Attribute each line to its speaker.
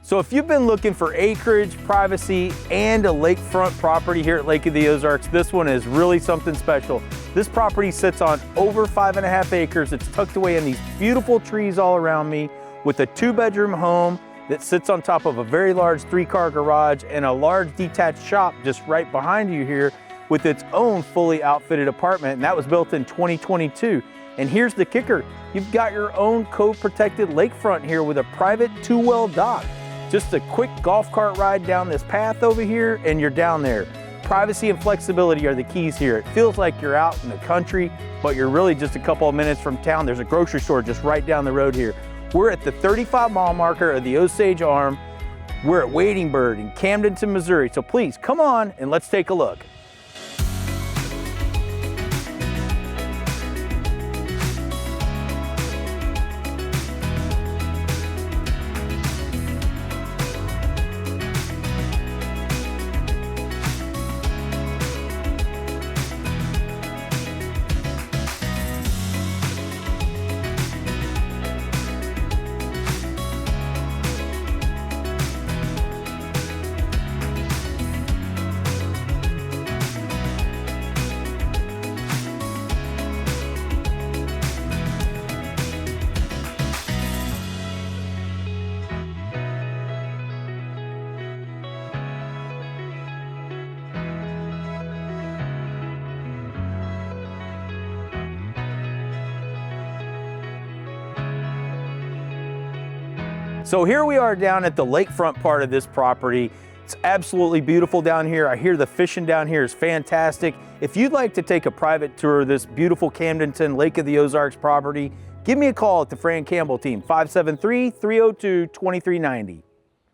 Speaker 1: So if you've been looking for acreage, privacy, and a lakefront property here at Lake of the Ozarks, this one is really something special. This property sits on over 5.5 acres. It's tucked away in these beautiful trees all around me with a 2-bedroom home that sits on top of a very large 3-car garage and a large detached shop just right behind you here with its own fully outfitted apartment. And that was built in 2022. And here's the kicker. You've got your own cove protected lakefront here with a private 2-well dock. Just a quick golf cart ride down this path over here and you're down there. Privacy and flexibility are the keys here. It feels like you're out in the country, but you're really just a couple of minutes from town. There's a grocery store just right down the road here. We're at the 35-mile marker of the Osage Arm. We're at Wading Bird in Camdenton, Missouri. So please come on and let's take a look. So here we are down at the lakefront part of this property. It's absolutely beautiful down here. I hear the fishing down here is fantastic. If you'd like to take a private tour of this beautiful Camdenton Lake of the Ozarks property, give me a call at the Fran Campbell team, 573-302-2390.